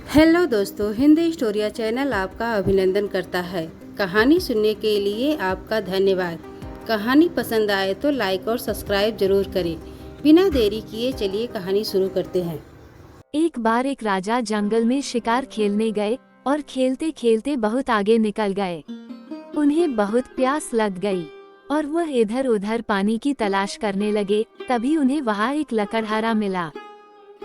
Hello दोस्तों, Hindi स्टोरिया channel आपका अभिनंदन करता है। कहानी सुनने के लिए आपका धन्यवाद। कहानी पसंद आए तो लाइक और सब्सक्राइब जरूर करें। बिना देरी किए चलिए कहानी शुरू करते हैं। एक बार एक राजा जंगल में शिकार खेलने गए और खेलते खेलते बहुत आगे निकल गए। उन्हें बहुत प्यास लग गई और वह इधर उधर पानी की तलाश करने लगे। तभी उन्हें वहाँ एक लकड़हारा मिला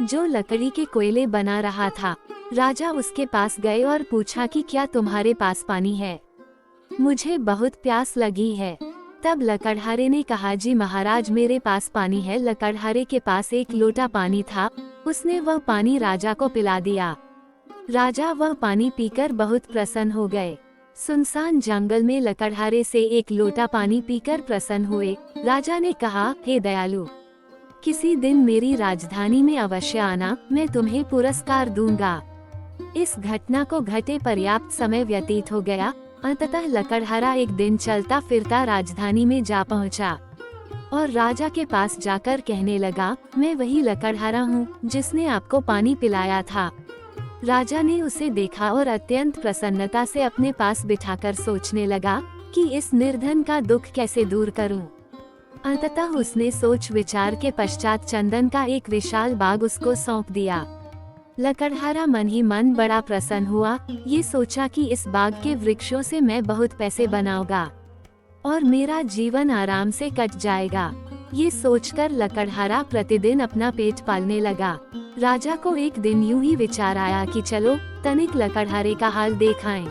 जो लकड़ी के कोयले बना रहा था। राजा उसके पास गए और पूछा कि क्या तुम्हारे पास पानी है? मुझे बहुत प्यास लगी है। तब लकड़हारे ने कहा, जी महाराज, मेरे पास पानी है। लकड़हारे के पास एक लोटा पानी था। उसने वह पानी राजा को पिला दिया। राजा वह पानी पीकर बहुत प्रसन्न हो गए। सुनसान जंगल में लकड़हारे से एक लोटा पानी पीकर प्रसन्न हुए। राजा ने कहा, हे दयालु, किसी दिन मेरी राजधानी में अवश्य आना, मैं तुम्हें पुरस्कार दूंगा। इस घटना को घटे पर्याप्त समय व्यतीत हो गया। अंततः लकड़हारा एक दिन चलता फिरता राजधानी में जा पहुंचा और राजा के पास जाकर कहने लगा, मैं वही लकड़हारा हूँ जिसने आपको पानी पिलाया था। राजा ने उसे देखा और अत्यंत प्रसन्नता से अपने पास बिठाकर सोचने लगा कि इस निर्धन का दुख कैसे दूर करूं। अंततः उसने सोच विचार के पश्चात चंदन का एक विशाल बाग उसको सौंप दिया। लकड़हारा मन ही मन बड़ा प्रसन्न हुआ। ये सोचा कि इस बाग के वृक्षों से मैं बहुत पैसे बनाऊंगा और मेरा जीवन आराम से कट जाएगा। ये सोचकर लकड़हारा प्रतिदिन अपना पेट पालने लगा। राजा को एक दिन यूं ही विचार आया कि चलो तनिक लकड़हारे का हाल देख आएं।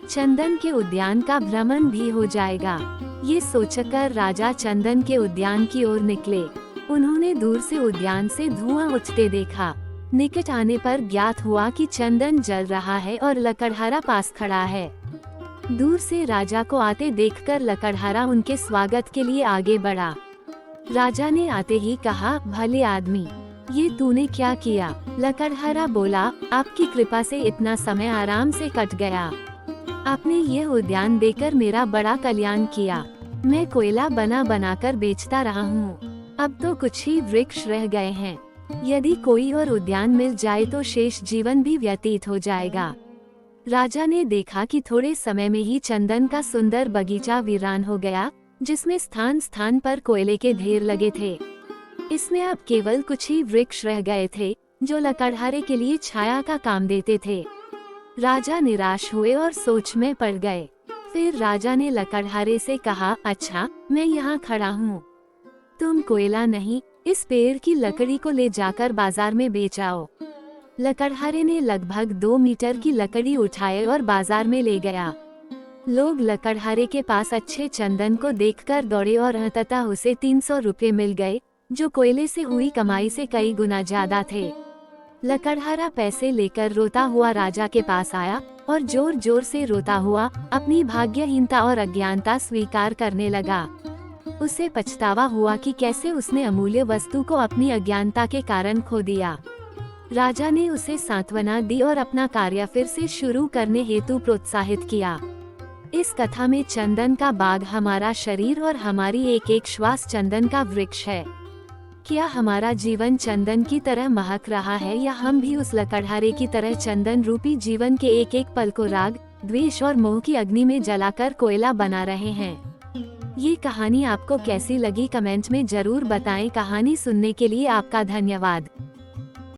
चंदन के उद्यान का भ्रमण भी हो जाएगा। ये सोचकर राजा चंदन के उद्यान की ओर निकले। उन्होंने दूर से उद्यान से धुआं उठते देखा। निकट आने पर ज्ञात हुआ कि चंदन जल रहा है और लकड़हारा पास खड़ा है। दूर से राजा को आते देखकर लकड़हारा उनके स्वागत के लिए आगे बढ़ा। राजा ने आते ही कहा, भले आदमी, ये तूने क्या किया? लकड़हारा बोला, आपकी कृपा से इतना समय आराम से कट गया। आपने ये उद्यान देकर मेरा बड़ा कल्याण किया। मैं कोयला बना बनाकर बेचता रहा हूँ। अब तो कुछ ही वृक्ष रह गए हैं। यदि कोई और उद्यान मिल जाए तो शेष जीवन भी व्यतीत हो जाएगा। राजा ने देखा कि थोड़े समय में ही चंदन का सुंदर बगीचा वीरान हो गया, जिसमें स्थान स्थान पर कोयले के ढेर लगे थे। इसमें अब केवल कुछ ही वृक्ष रह गए थे जो लकड़हारे के लिए छाया का काम देते थे। राजा निराश हुए और सोच में पड़ गए। फिर राजा ने लकड़हारे से कहा, अच्छा, मैं यहाँ खड़ा हूँ। तुम कोयला नहीं, इस पेड़ की लकड़ी को ले जाकर बाजार में बेच आओ। लकड़हारे ने लगभग 2 मीटर की लकड़ी उठाए और बाजार में ले गया। लोग लकड़हारे के पास अच्छे चंदन को देखकर दौड़े और अंततः उसे 300 रुपये मिल गए, जो कोयले से हुई कमाई से कई गुना ज्यादा थे। लकड़हारा पैसे लेकर रोता हुआ राजा के पास आया और जोर जोर से रोता हुआ अपनी भाग्यहीनता और अज्ञानता स्वीकार करने लगा। उसे पछतावा हुआ कि कैसे उसने अमूल्य वस्तु को अपनी अज्ञानता के कारण खो दिया। राजा ने उसे सांत्वना दी और अपना कार्य फिर से शुरू करने हेतु प्रोत्साहित किया। इस कथा में चंदन का बाग हमारा शरीर और हमारी एक एक श्वास चंदन का वृक्ष है। क्या हमारा जीवन चंदन की तरह महक रहा है या हम भी उस लकड़हारे की तरह चंदन रूपी जीवन के एक एक पल को राग, द्वेष और मोह की अग्नि में जलाकर कोयला बना रहे हैं? ये कहानी आपको कैसी लगी कमेंट में जरूर बताएं। कहानी सुनने के लिए आपका धन्यवाद।